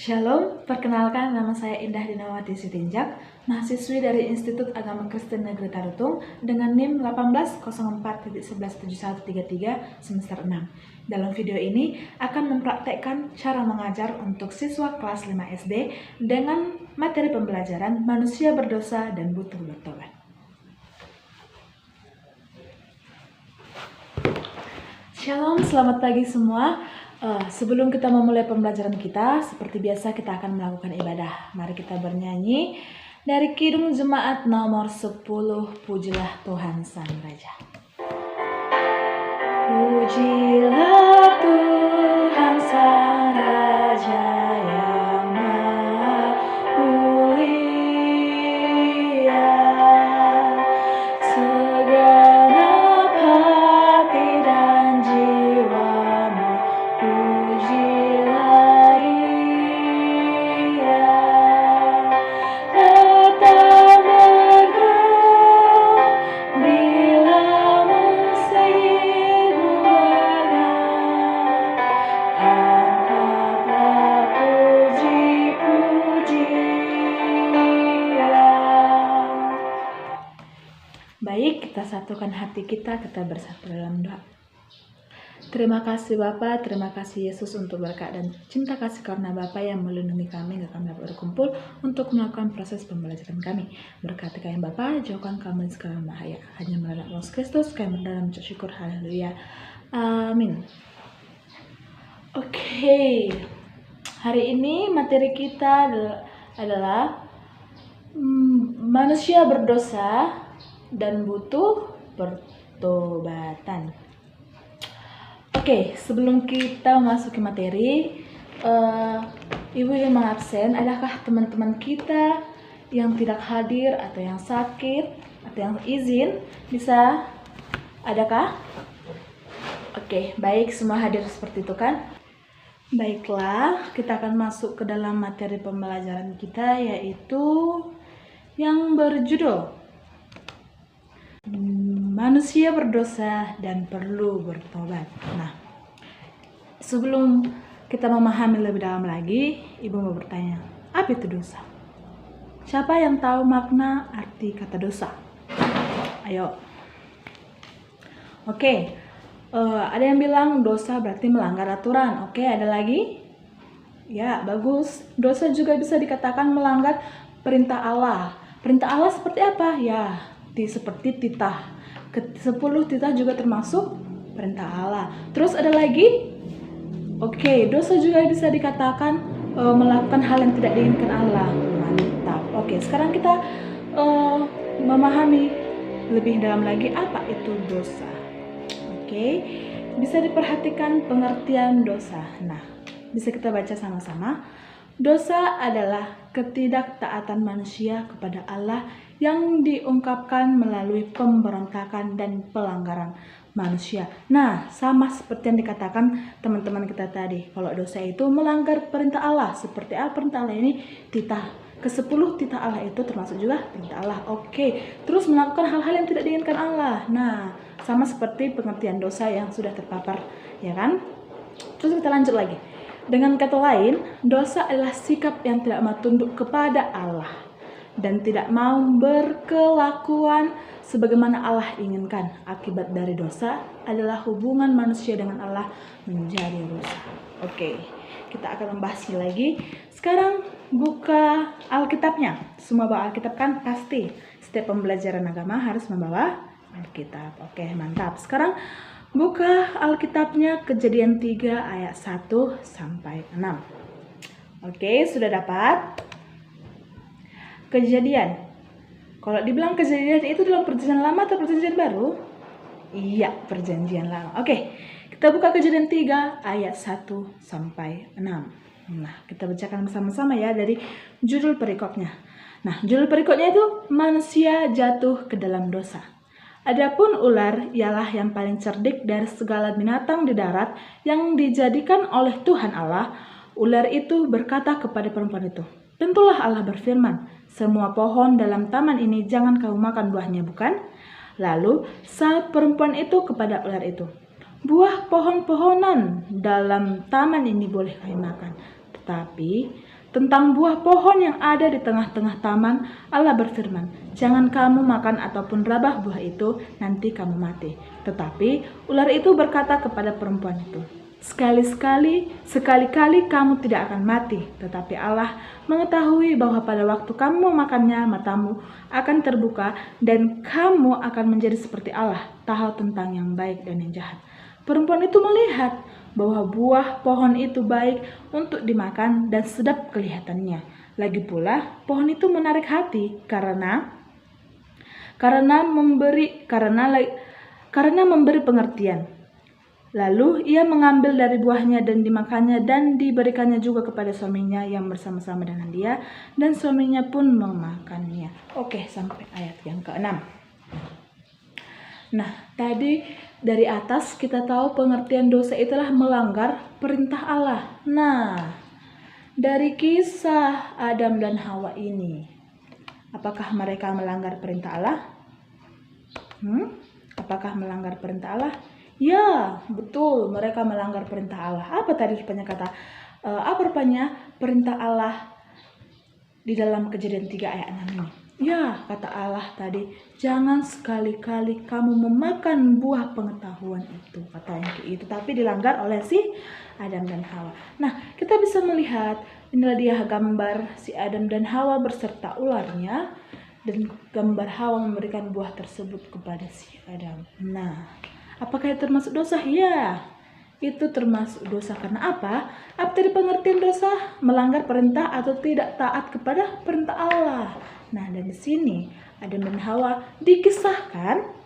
Shalom, perkenalkan nama saya Indah Dinawati Sitinjak, mahasiswi dari Institut Agama Kristen Negeri Tarutung dengan NIM 1804.117133 semester 6. Dalam video ini akan mempraktekkan cara mengajar untuk siswa kelas 5 SD dengan materi pembelajaran manusia berdosa dan butuh bertobat. Shalom, selamat pagi semua. Sebelum kita memulai pembelajaran kita, seperti biasa kita akan melakukan ibadah. Mari kita bernyanyi dari Kidung Jemaat nomor 10, Pujilah Tuhan Sang Raja. Pujilah Tuhan Sang Raja yang Maha Mulia, segenap hati dan jiwamu pujilah Dia. Tetap bergerak bila musikmu bergerak, angkatlah puji-pujian. Baik, kita satukan hati kita bersatu dalam doa. Terima kasih Bapa, terima kasih Yesus untuk berkat dan cinta kasih karena Bapa yang melindungi kami hingga kami dapat berkumpul untuk melakukan proses pembelajaran kami. Berkati kami Bapa, jauhkan kami dari segala bahaya. Hanya melalui Yesus Kristus kami berdalam mengucap syukur, haleluya. Amin. Oke. Hari ini materi kita adalah manusia berdosa dan butuh pertobatan. Oke, sebelum kita memasuki materi, Ibu ingin mengabsen, adakah teman-teman kita yang tidak hadir atau yang sakit atau yang izin? Bisa? Adakah? Oke, baik, semua hadir seperti itu kan? Baiklah, kita akan masuk ke dalam materi pembelajaran kita, yaitu yang berjudul manusia berdosa dan perlu bertobat. Nah, sebelum kita memahami lebih dalam lagi, Ibu mau bertanya, apa itu dosa? Siapa yang tahu makna arti kata dosa? Ayo. Oke, ada yang bilang dosa berarti melanggar aturan. Oke, ada lagi? Ya, bagus. Dosa juga bisa dikatakan melanggar perintah Allah. Perintah Allah seperti apa? Ya, seperti titah. 10 titah juga termasuk perintah Allah. Terus ada lagi? Oke, dosa juga bisa dikatakan melakukan hal yang tidak diinginkan Allah. Mantap. Oke, sekarang kita memahami lebih dalam lagi apa itu dosa. Oke, bisa diperhatikan pengertian dosa. Nah, bisa kita baca sama-sama. Dosa adalah ketidaktaatan manusia kepada Allah yang diungkapkan melalui pemberontakan dan pelanggaran manusia. Nah, sama seperti yang dikatakan teman-teman kita tadi. Kalau dosa itu melanggar perintah Allah. Seperti apa perintah Allah ini? Titah. Ke-10 titah Allah itu termasuk juga perintah Allah. Oke. Terus melakukan hal-hal yang tidak diinginkan Allah. Nah, sama seperti pengertian dosa yang sudah terpapar, ya kan? Terus kita lanjut lagi. Dengan kata lain, dosa adalah sikap yang tidak mau tunduk kepada Allah dan tidak mau berkelakuan sebagaimana Allah inginkan. Akibat dari dosa adalah hubungan manusia dengan Allah menjadi rusak. Oke, kita akan membahasnya lagi. Sekarang buka Alkitabnya. Semua bawa Alkitab kan? Pasti. Setiap pembelajaran agama harus membawa Alkitab. Oke, mantap. Sekarang buka Alkitabnya Kejadian 3 ayat 1 sampai 6. Oke, sudah dapat? Kejadian. Kalau dibilang kejadian itu dalam perjanjian lama atau perjanjian baru? Iya, perjanjian lama. Oke, kita buka Kejadian 3 ayat 1 sampai 6. Nah, kita bacakan bersama-sama ya dari judul perikopnya. Nah, judul perikopnya itu manusia jatuh ke dalam dosa. Adapun ular ialah yang paling cerdik dari segala binatang di darat yang dijadikan oleh Tuhan Allah. Ular itu berkata kepada perempuan itu, "Tentulah Allah berfirman, semua pohon dalam taman ini jangan kamu makan buahnya, bukan?" Lalu saat perempuan itu kepada ular itu, "Buah pohon-pohonan dalam taman ini boleh kami makan, tetapi Tentang buah pohon yang ada di tengah-tengah taman, Allah berfirman, "Jangan kamu makan ataupun rabah buah itu, nanti kamu mati." Tetapi ular itu berkata kepada perempuan itu, sekali-kali kamu tidak akan mati." Tetapi Allah mengetahui bahwa pada waktu kamu memakannya, matamu akan terbuka dan kamu akan menjadi seperti Allah, tahu tentang yang baik dan yang jahat. Perempuan itu melihat bahwa buah pohon itu baik untuk dimakan dan sedap kelihatannya. Lagi pula pohon itu menarik hati karena memberi pengertian. Lalu ia mengambil dari buahnya dan dimakannya dan diberikannya juga kepada suaminya yang bersama-sama dengan dia, dan suaminya pun memakannya. Oke, sampai ayat yang ke-6. Nah, tadi dari atas kita tahu pengertian dosa itulah melanggar perintah Allah. Nah, dari kisah Adam dan Hawa ini, apakah mereka melanggar perintah Allah? Apakah melanggar perintah Allah? Ya, betul, mereka melanggar perintah Allah. Apa tadi rupanya perintah Allah di dalam Kejadian 3 ayat 6 ini? Ya, kata Allah tadi, jangan sekali-kali kamu memakan buah pengetahuan itu, kata yang itu, tapi dilanggar oleh si Adam dan Hawa. Nah, kita bisa melihat inilah dia gambar si Adam dan Hawa berserta ularnya, dan gambar Hawa memberikan buah tersebut kepada si Adam. Nah, apakah itu termasuk dosa? Ya, itu termasuk dosa. Karena apa? Apa tadi pengertian dosa? Melanggar perintah atau tidak taat kepada perintah Allah. Nah, dari sini Adam dan Hawa dikisahkan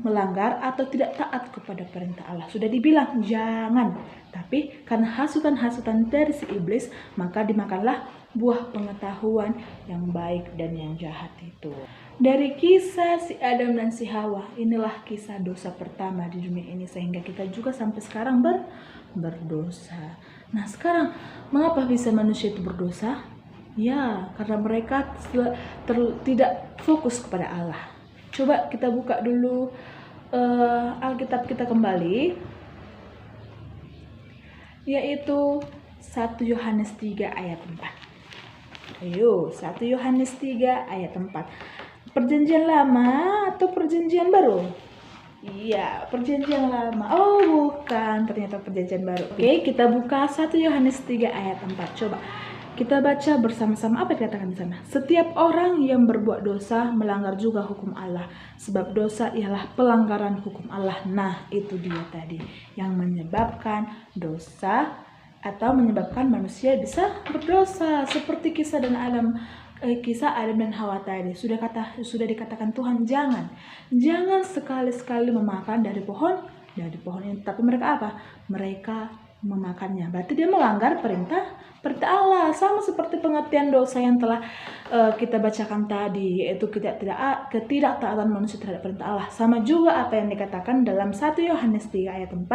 melanggar atau tidak taat kepada perintah Allah. Sudah dibilang jangan, tapi karena hasutan-hasutan dari si iblis, maka dimakanlah buah pengetahuan yang baik dan yang jahat itu. Dari kisah si Adam dan si Hawa, inilah kisah dosa pertama di dunia ini, sehingga kita juga sampai sekarang berdosa. Nah, sekarang mengapa bisa manusia itu berdosa? Ya, karena mereka tidak fokus kepada Allah. Coba kita buka dulu Alkitab kita kembali, yaitu 1 Yohanes 3 ayat 4. Ayo, 1 Yohanes 3 ayat 4. Perjanjian lama atau perjanjian baru? Iya, perjanjian lama. Oh, bukan, ternyata perjanjian baru. Oke, kita buka 1 Yohanes 3 ayat 4. Coba kita baca bersama-sama apa yang dikatakan di sana. Setiap orang yang berbuat dosa melanggar juga hukum Allah, sebab dosa ialah pelanggaran hukum Allah. Nah, itu dia tadi yang menyebabkan dosa atau menyebabkan manusia bisa berdosa, seperti kisah Adam dan Hawa tadi. Sudah dikatakan Tuhan jangan sekali-sekali memakan dari pohon ini. Tapi mereka apa? Mereka memakannya. Berarti dia melanggar perintah Allah. Sama seperti pengertian dosa yang telah kita bacakan tadi, yaitu ketidaktaatan manusia terhadap perintah Allah. Sama juga apa yang dikatakan dalam 1 Yohanes 3 ayat 4,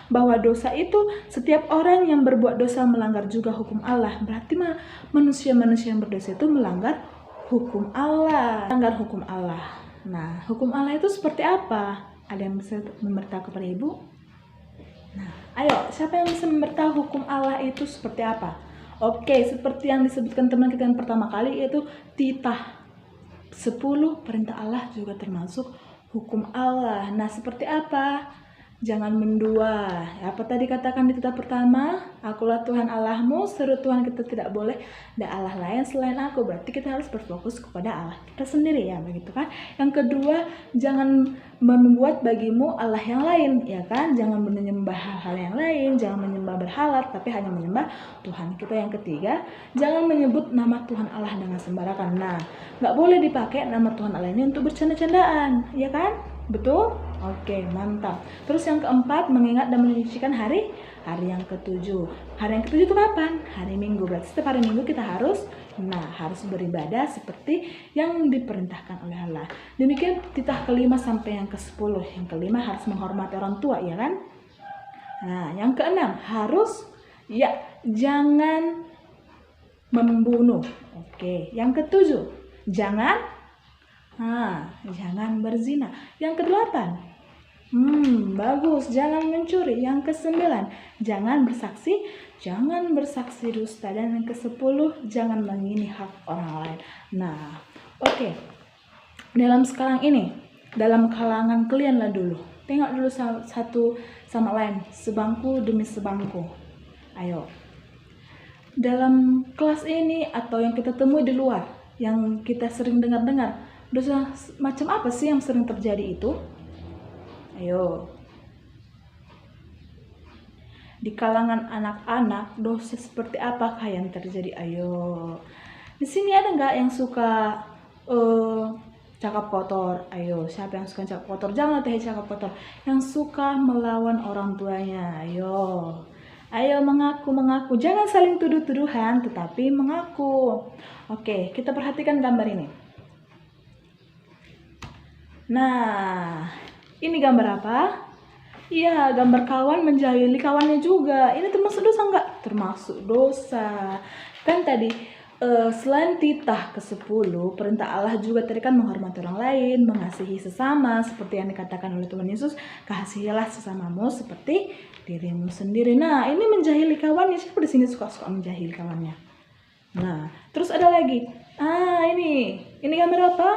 bahwa dosa itu setiap orang yang berbuat dosa melanggar juga hukum Allah. Berarti manusia-manusia yang berdosa itu melanggar hukum Allah. Nah, hukum Allah itu seperti apa? Ada yang bisa memberitahu kepada Ibu? Nah, ayo, siapa yang bisa memberitahu hukum Allah itu seperti apa? Oke, seperti yang disebutkan teman kita yang pertama kali, yaitu titah. 10 perintah Allah juga termasuk hukum Allah. Nah, seperti apa? Jangan mendua. Apa tadi katakan di titah pertama? Akulah Tuhan Allahmu, seru Tuhan kita tidak boleh ada Allah lain selain aku. Berarti kita harus berfokus kepada Allah kita sendiri, ya, begitu kan? Yang kedua, jangan membuat bagimu Allah yang lain, ya kan? Jangan menyembah hal-hal yang lain, jangan menyembah berhala, tapi hanya menyembah Tuhan kita. Yang ketiga, jangan menyebut nama Tuhan Allah dengan sembarangan. Nah, nggak boleh dipakai nama Tuhan Allah ini untuk bercanda-candaan, ya kan? Betul? Oke, mantap. Terus yang keempat, mengingat dan menyucikan hari yang ketujuh. Hari yang ketujuh itu kapan? Hari Minggu. Berarti setiap hari Minggu kita harus beribadah seperti yang diperintahkan oleh Allah. Demikian titah kelima sampai yang ke-10. Yang kelima harus menghormati orang tua, ya kan? Nah, yang keenam jangan membunuh. Oke, yang ketujuh, jangan berzina. Yang kedelapan, Bagus. Jangan mencuri. Yang ke-9, jangan bersaksi. Jangan bersaksi dusta. Dan yang ke-10, jangan mengingini hak orang lain. Nah, oke. Dalam sekarang ini, dalam kalangan kalian lah dulu. Tengok dulu satu sama lain. Sebangku demi sebangku. Ayo. Dalam kelas ini atau yang kita temui di luar, yang kita sering dengar-dengar, dosa macam apa sih yang sering terjadi itu? Ayo. Di kalangan anak-anak, dosa seperti apakah yang terjadi? Ayo. Di sini ada nggak yang suka cakap kotor? Ayo, siapa yang suka cakap kotor? Jangan cakap kotor. Yang suka melawan orang tuanya. Ayo. Ayo mengaku. Jangan saling tuduh-tuduhan, tetapi mengaku. Oke, kita perhatikan gambar ini. Nah, ini gambar apa? Iya, gambar kawan menjahili kawannya juga. Ini termasuk dosa enggak? Termasuk dosa. Kan tadi selain titah ke-10, perintah Allah juga tadi kan menghormati orang lain, mengasihi sesama, seperti yang dikatakan oleh Tuhan Yesus, kasihilah sesamamu seperti dirimu sendiri. Nah, ini menjahili kawannya. Siapa di sini suka menjahili kawannya? Nah, terus ada lagi. Ini gambar apa?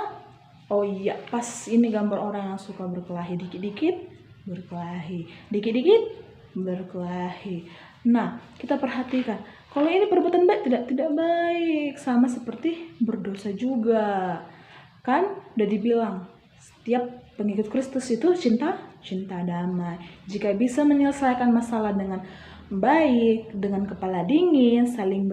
Oh iya, pas ini gambar orang yang suka berkelahi, dikit-dikit berkelahi, dikit-dikit berkelahi. Nah, kita perhatikan. Kalau ini perbuatan baik, tidak baik, sama seperti berdosa juga. Kan udah dibilang, setiap pengikut Kristus itu cinta damai. Jika bisa menyelesaikan masalah dengan baik, dengan kepala dingin, saling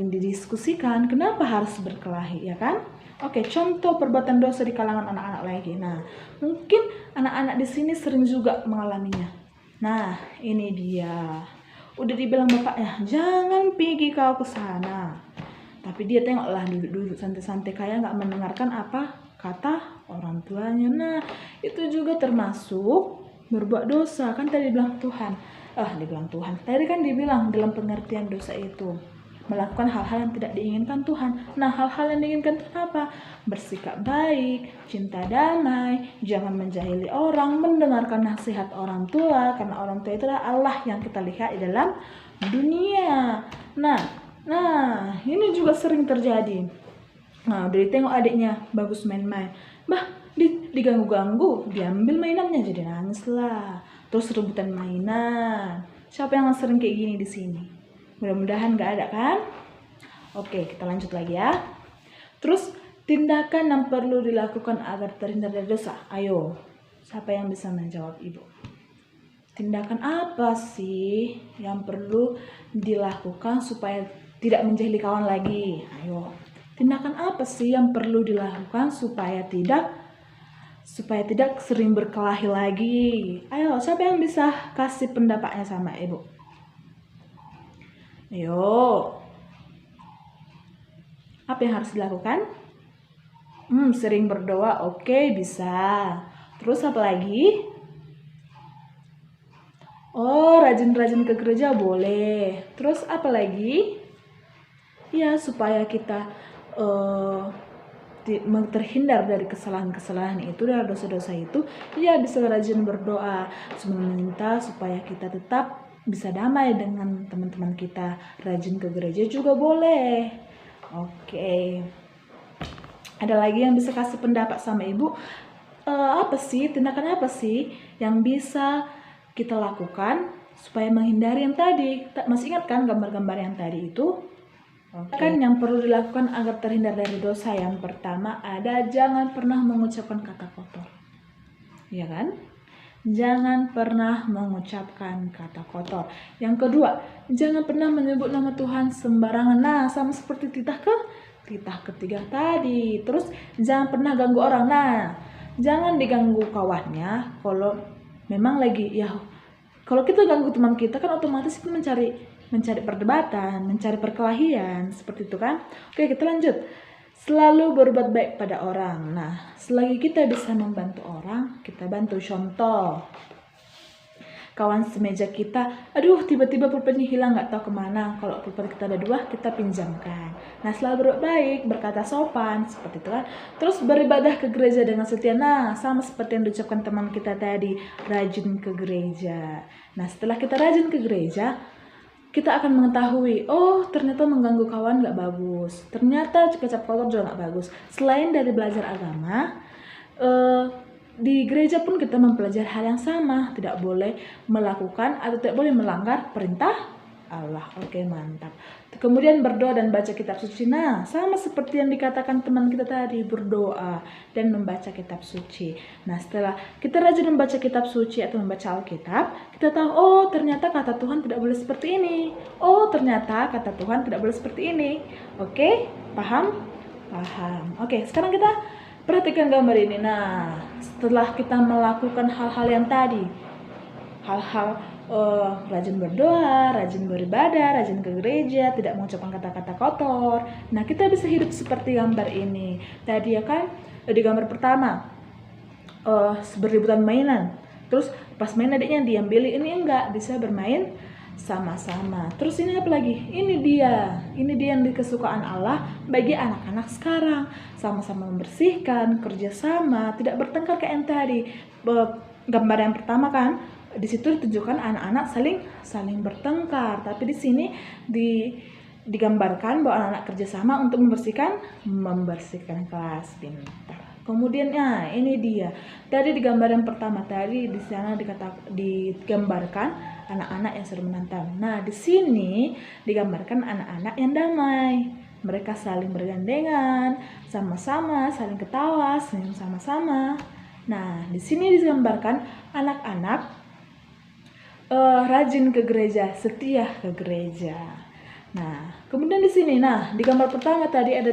didiskusikan, kenapa harus berkelahi, ya kan? Oke, contoh perbuatan dosa di kalangan anak-anak lagi. Nah, mungkin anak-anak di sini sering juga mengalaminya. Nah, ini dia. Udah dibilang bapaknya, jangan pergi kau ke sana. Tapi dia tengoklah duduk santai-santai kayak nggak mendengarkan apa kata orang tuanya. Nah, itu juga termasuk berbuat dosa. Kan tadi dibilang Tuhan. Tadi kan dibilang dalam pengertian dosa itu melakukan hal-hal yang tidak diinginkan Tuhan. Nah, hal-hal yang diinginkan Tuhan apa? Bersikap baik, cinta damai, jangan menjahili orang, mendengarkan nasihat orang tua, karena orang tua itu adalah Allah yang kita lihat di dalam dunia. Nah, ini juga sering terjadi. Nah, udah ditengok adiknya bagus main-main, diganggu-ganggu, diambil mainannya, jadi nangis lah. Terus rebutan mainan. Siapa yang sering kayak gini di sini? Mudah-mudahan gak ada kan? Oke, kita lanjut lagi ya. Terus tindakan yang perlu dilakukan agar terhindar dari dosa. Ayo, siapa yang bisa menjawab Ibu? Tindakan apa sih yang perlu dilakukan supaya tidak menjahili kawan lagi? Ayo, tindakan apa sih yang perlu dilakukan supaya tidak sering berkelahi lagi? Ayo, siapa yang bisa kasih pendapatnya sama Ibu? Ayo. Apa yang harus dilakukan? Sering berdoa. Oke, bisa. Terus apa lagi? Oh, rajin-rajin ke gereja boleh. Terus apa lagi? Ya, supaya kita terhindar dari kesalahan-kesalahan itu, dari dosa-dosa itu, ya bisa rajin berdoa, meminta supaya kita tetap bisa damai dengan teman-teman kita. Rajin ke gereja juga boleh. Oke. Ada lagi yang bisa kasih pendapat sama Ibu? Tindakan apa sih yang bisa kita lakukan supaya menghindari yang tadi? Masih ingat kan gambar-gambar yang tadi itu? Kan yang perlu dilakukan agar terhindar dari dosa, yang pertama ada jangan pernah mengucapkan kata kotor. Ya kan? Jangan pernah mengucapkan kata kotor. Yang kedua, jangan pernah menyebut nama Tuhan sembarangan. Nah, sama seperti titah ketiga tadi. Terus jangan pernah ganggu orang. Nah, jangan diganggu kawannya. Kalau memang lagi kalau kita ganggu teman kita kan otomatis itu mencari perdebatan, mencari perkelahian, seperti itu kan. Oke, kita lanjut. Selalu berbuat baik pada orang. Nah, selagi kita bisa membantu orang, kita bantu. Contoh, kawan semeja kita, aduh tiba-tiba pulpennya hilang nggak tahu kemana. Kalau pulpen kita ada 2, kita pinjamkan. Nah, selalu berbuat baik, berkata sopan, seperti itu kan. Terus beribadah ke gereja dengan setia. Nah, sama seperti yang diucapkan teman kita tadi, rajin ke gereja. Nah, setelah kita rajin ke gereja, kita akan mengetahui, oh ternyata mengganggu kawan nggak bagus. Ternyata kecap kotor juga nggak bagus. Selain dari belajar agama, di gereja pun kita mempelajari hal yang sama. Tidak boleh melakukan atau tidak boleh melanggar perintah Allah. Oke, mantap. Kemudian berdoa dan baca kitab suci. Nah, sama seperti yang dikatakan teman kita tadi, berdoa dan membaca kitab suci. Nah, setelah kita rajin membaca kitab suci atau membaca Alkitab, kita tahu, oh ternyata kata Tuhan tidak boleh seperti ini. Oh, ternyata kata Tuhan tidak boleh seperti ini. Oke, paham? Paham. Oke, sekarang kita perhatikan gambar ini. Nah, setelah kita melakukan hal-hal yang tadi, hal-hal rajin berdoa, rajin beribadah, rajin ke gereja, tidak mengucapkan kata-kata kotor. Nah, kita bisa hidup seperti gambar ini. Tadi ya kan, di gambar pertama beributan mainan. Terus pas main adiknya diambil, ini enggak, bisa bermain sama-sama. Terus ini apa lagi? Ini dia yang dikesukaan Allah bagi anak-anak sekarang. Sama-sama membersihkan, kerjasama, tidak bertengkar kayak yang tadi. Gambar yang pertama kan, di situ ditunjukkan anak-anak saling bertengkar, tapi di sini digambarkan bahwa anak-anak kerjasama untuk membersihkan kelas. Pintar. Kemudian ini dia. Tadi di gambar yang pertama tadi di sana digambarkan anak-anak yang sering menantang. Nah, di sini digambarkan anak-anak yang damai. Mereka saling bergandengan, sama-sama, saling ketawa, senyum sama-sama. Nah, di sini digambarkan anak-anak rajin ke gereja, setia ke gereja. Nah, kemudian di sini, di gambar pertama tadi ada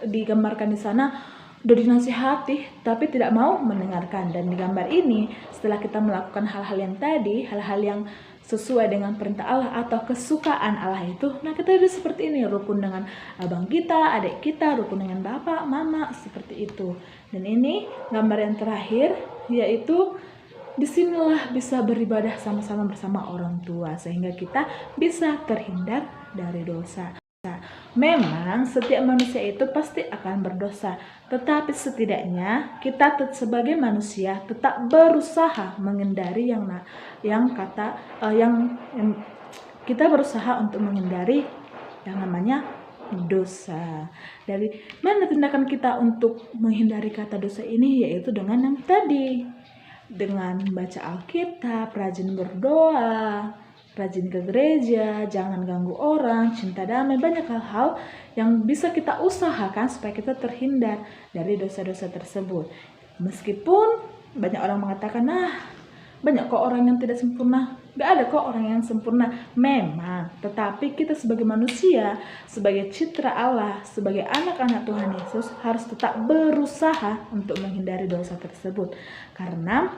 digambarkan di sana udah dinasihati tapi tidak mau mendengarkan. Dan di gambar ini, setelah kita melakukan hal-hal yang tadi, hal-hal yang sesuai dengan perintah Allah atau kesukaan Allah itu, nah kita udah seperti ini, rukun dengan abang kita, adik kita, rukun dengan bapak, mama, seperti itu. Dan ini gambar yang terakhir, yaitu disinilah bisa beribadah sama-sama bersama orang tua sehingga kita bisa terhindar dari dosa. Memang setiap manusia itu pasti akan berdosa, tetapi setidaknya kita sebagai manusia tetap berusaha menghindari yang kita berusaha untuk menghindari yang namanya dosa. Dari mana tindakan kita untuk menghindari kata dosa ini? Yaitu dengan yang tadi, dengan baca Alkitab, rajin berdoa, rajin ke gereja, jangan ganggu orang, cinta damai, banyak hal-hal yang bisa kita usahakan supaya kita terhindar dari dosa-dosa tersebut. Meskipun banyak orang mengatakan, banyak kok orang yang tidak sempurna. Gak ada kok orang yang sempurna. Memang, tetapi kita sebagai manusia, sebagai citra Allah, sebagai anak-anak Tuhan Yesus harus tetap berusaha untuk menghindari dosa tersebut. Karena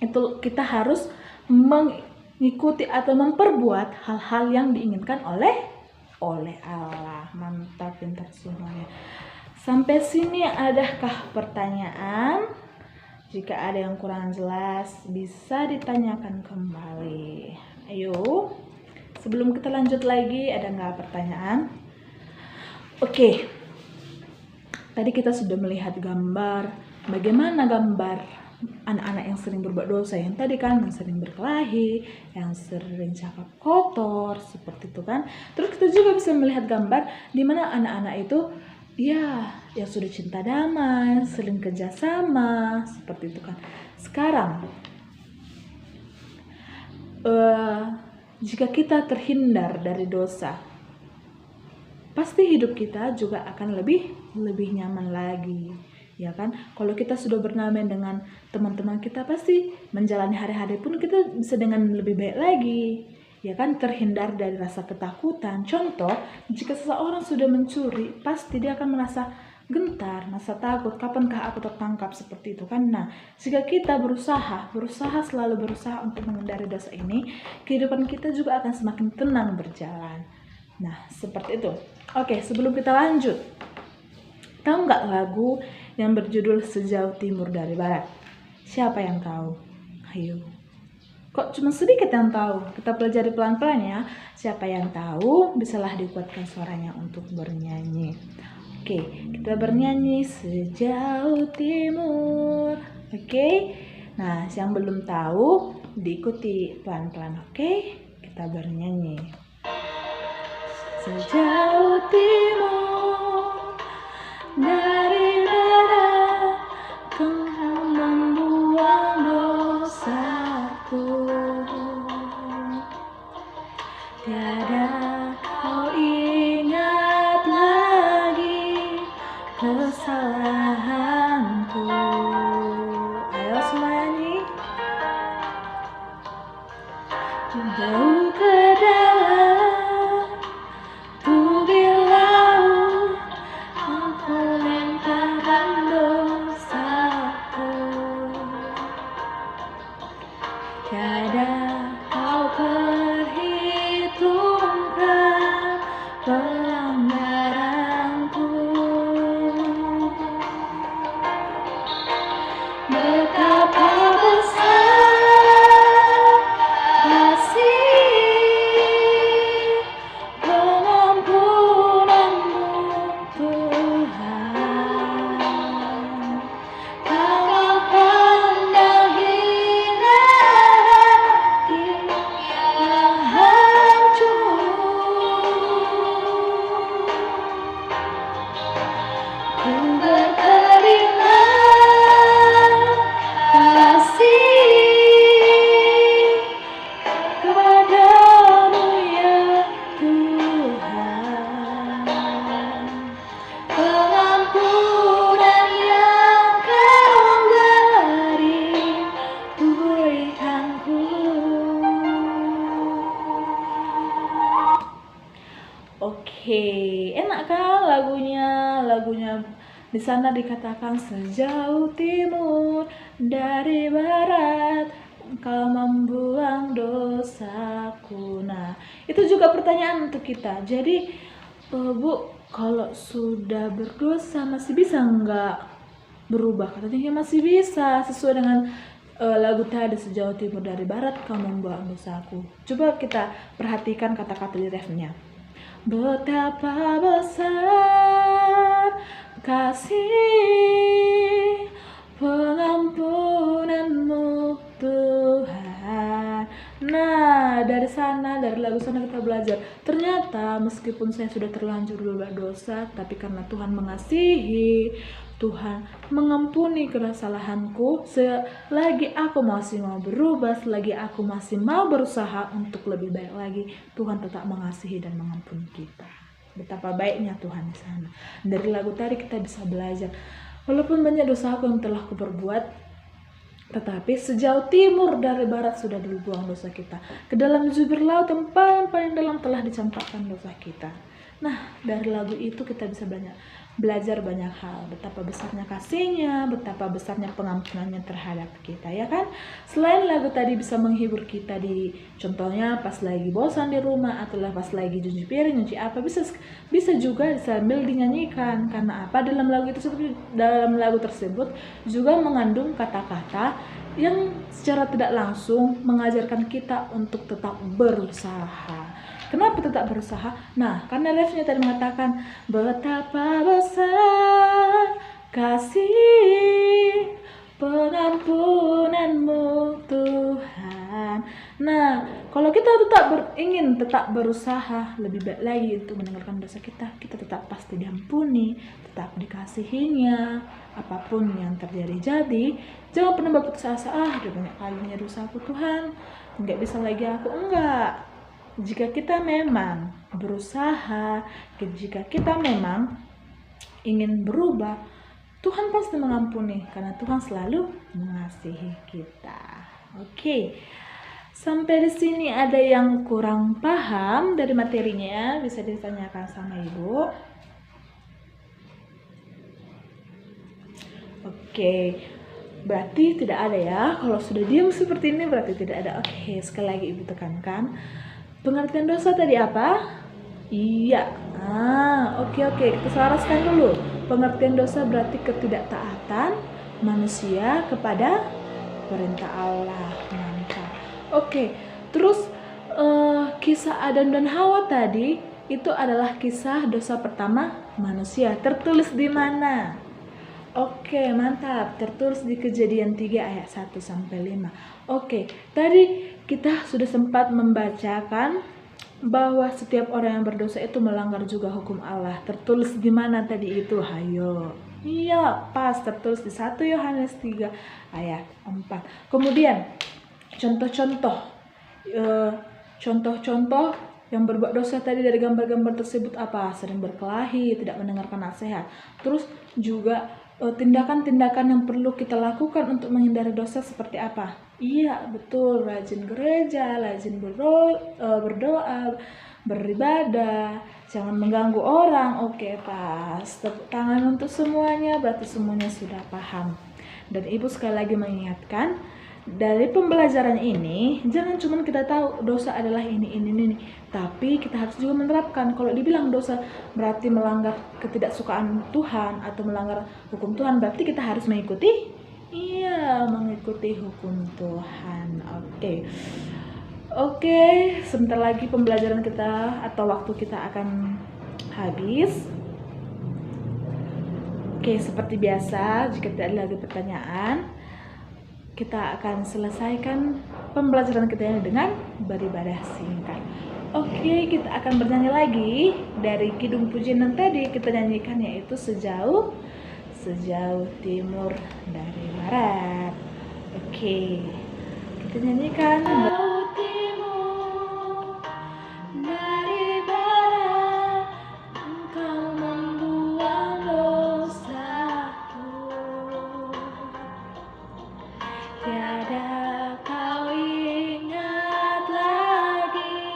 itu kita harus mengikuti atau memperbuat hal-hal yang diinginkan oleh Allah. Mantap, pintar semuanya. Sampai sini adakah pertanyaan? Jika ada yang kurang jelas, bisa ditanyakan kembali. Ayo, sebelum kita lanjut lagi, ada nggak pertanyaan? Oke, tadi kita sudah melihat gambar, bagaimana gambar anak-anak yang sering berbuat dosa. Yang tadi kan, yang sering berkelahi, yang sering cakap kotor, seperti itu kan. Terus kita juga bisa melihat gambar di mana anak-anak itu yang sudah cinta damai, saling kerjasama, seperti itu kan. Sekarang, jika kita terhindar dari dosa, pasti hidup kita juga akan lebih nyaman lagi, ya kan? Kalau kita sudah berdamai dengan teman-teman kita, pasti menjalani hari-hari pun kita bisa dengan lebih baik lagi, ya kan? Terhindar dari rasa ketakutan. Contoh, jika seseorang sudah mencuri, pasti dia akan merasa gentar, merasa takut, kapankah aku tertangkap, seperti itu kan. Nah, jika kita selalu berusaha untuk menghindari dosa ini, kehidupan kita juga akan semakin tenang berjalan. Nah, seperti itu. Oke, sebelum kita lanjut, tahu nggak lagu yang berjudul Sejauh Timur dari Barat? Siapa yang tahu? Ayo. Kok cuma sedikit yang tahu? Kita pelajari pelan-pelan ya. Siapa yang tahu, bisalah dikuatkan suaranya untuk bernyanyi. Oke, kita bernyanyi sejauh timur. Oke. Nah, yang belum tahu diikuti pelan-pelan. Oke, kita bernyanyi. Sejauh timur dari barat, Kau membuang dosaku. Tiada kau ingat lagi kesalahanku. Ayo semua nyanyi. Jauh ke dalam tubir laut, Aku lemparkan dosaku. Tiada kau perhitungkan pelanggaranku. Betapa besar kasih pengampunanmu, Tuhan. Kau pandang hina hati yang hancur. Ku berterimak kasih kepadamu ya Tuhan. Pengampunan yang Kau berikanku. Oke, enak kan lagunya? Lagunya di sana dikatakan sejauh timur dari barat, Kau membuang dosaku. Nah, itu juga pertanyaan untuk kita. Jadi, Bu, kalau sudah berdosa masih bisa nggak berubah? Katanya masih bisa, sesuai dengan lagu tadi, sejauh timur dari barat Kau membuang dosaku. Coba kita perhatikan kata-kata di refnya. Betapa besar kasih pengampunanmu, Tuhan. Nah, dari sana, dari lagu sana kita belajar. Ternyata meskipun saya sudah terlanjur berdosa, tapi karena Tuhan mengasihi, Tuhan mengampuni kesalahanku. Selagi aku masih mau berubah, selagi aku masih mau berusaha untuk lebih baik lagi, Tuhan tetap mengasihi dan mengampuni kita. Betapa baiknya Tuhan di sana. Dari lagu tadi kita bisa belajar, walaupun banyak dosa aku yang telah kuperbuat, tetapi sejauh timur dari barat sudah dibuang dosa kita. Ke dalam jubir laut yang paling dalam telah dicampakkan dosa kita. Nah, dari lagu itu kita bisa belajar banyak hal. Betapa besarnya kasihnya, betapa besarnya pengampunannya terhadap kita, ya kan? Selain lagu tadi bisa menghibur kita contohnya pas lagi bosan di rumah, atau pas lagi cuci piring, nyuci apa, bisa juga sambil dinyanyikan. Karena apa? Dalam lagu tersebut juga mengandung kata-kata yang secara tidak langsung mengajarkan kita untuk tetap berusaha. Kenapa tetap berusaha? Nah, karena refnya tadi mengatakan betapa besar kasih pengampunanmu, Tuhan. Nah, kalau kita ingin tetap berusaha lebih baik lagi untuk meninggalkan dosa kita tetap pasti diampuni, tetap dikasihinya. Apapun yang terjadi, jadi jangan pernah berputus asa. Udah banyak kalinya dosa aku, Tuhan, nggak bisa lagi aku. Enggak. Jika kita memang berusaha, jika kita memang ingin berubah, Tuhan pasti mengampuni, karena Tuhan selalu mengasihi kita. Oke, sampai di sini ada yang kurang paham dari materinya, bisa ditanyakan sama Ibu. Oke, berarti tidak ada ya. Kalau sudah diam seperti ini berarti tidak ada. Oke, sekali lagi Ibu tekankan. Pengertian dosa tadi apa? Iya. Oke. Kita selaraskan dulu. Pengertian dosa berarti ketidaktaatan manusia kepada perintah Allah. Mantap. Oke, terus kisah Adam dan Hawa tadi itu adalah kisah dosa pertama manusia. Tertulis di mana? Oke, mantap. Tertulis di Kejadian 3 ayat 1 sampai 5. Oke, tadi kita sudah sempat membacakan bahwa setiap orang yang berdosa itu melanggar juga hukum Allah. Tertulis di mana tadi itu? Hayo. Iya, pas tertulis di 1 Yohanes 3 ayat 4. Kemudian contoh-contoh yang berbuat dosa tadi dari gambar-gambar tersebut apa? Sering berkelahi, tidak mendengarkan nasihat. Terus juga tindakan-tindakan yang perlu kita lakukan untuk menghindari dosa seperti apa? Iya, betul, rajin gereja, rajin berdoa, beribadah, jangan mengganggu orang. Oke, pas. Tepuk tangan untuk semuanya, berarti semuanya sudah paham. Dan Ibu sekali lagi mengingatkan, dari pembelajaran ini jangan cuma kita tahu dosa adalah ini, tapi kita harus juga menerapkan. Kalau dibilang dosa berarti melanggar ketidaksukaan Tuhan atau melanggar hukum Tuhan, berarti kita harus mengikuti hukum Tuhan. Oke, sebentar lagi pembelajaran kita atau waktu kita akan habis. Oke, seperti biasa, jika tidak ada lagi pertanyaan, kita akan selesaikan pembelajaran kita ini dengan beribadah singkat. Oke, kita akan bernyanyi lagi dari Kidung Pujian yang tadi kita nyanyikan, yaitu sejauh timur dari barat. Oke, kita nyanyikan sejauh timur dari barat, Engkau membuang dosaku. Tiada kau ingat lagi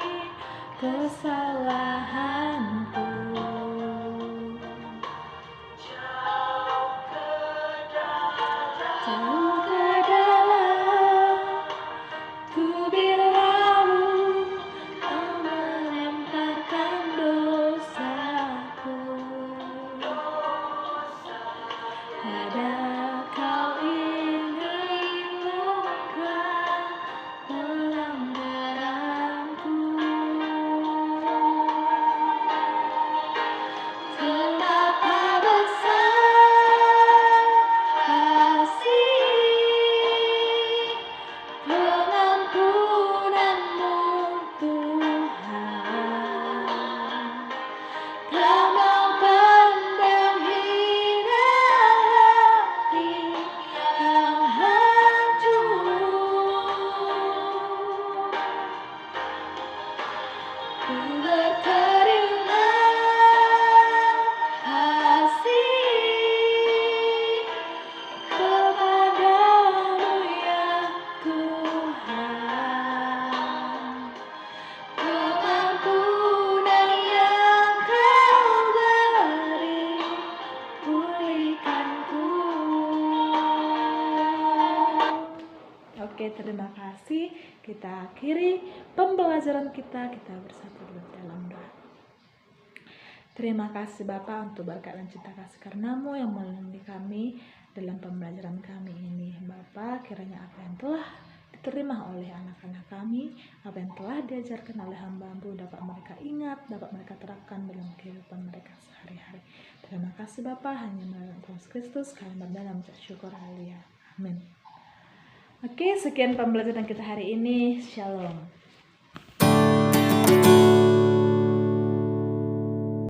kesalahanku. Jauh ke dalam ku berlalu, kau melemparkan dosaku. Tiada kau pelanggaranku. Betapa besar kasih pengampunanmu Tuhan, tak memandang hina hati yang hancur. Ku berterima kasih kepadamu ya Tuhan, pengampunan yang Kau beri, pulihkanku. Oke, terima kasih. Kita akhiri pembelajaran kita bersatu dalam doa. Terima kasih Bapa untuk berkat dan cinta kasih karena-Mu yang melindungi kami dalam pembelajaran kami ini. Bapa, kiranya apa yang telah diterima oleh anak-anak kami, apa yang telah diajarkan oleh hamba-Mu dapat mereka ingat, dapat mereka terapkan dalam kehidupan mereka sehari-hari. Terima kasih Bapa, hanya melalui Yesus Kristus kami berdoa dan bersyukur. Haleluya. Amin. Oke, sekian pembelajaran kita hari ini. Shalom.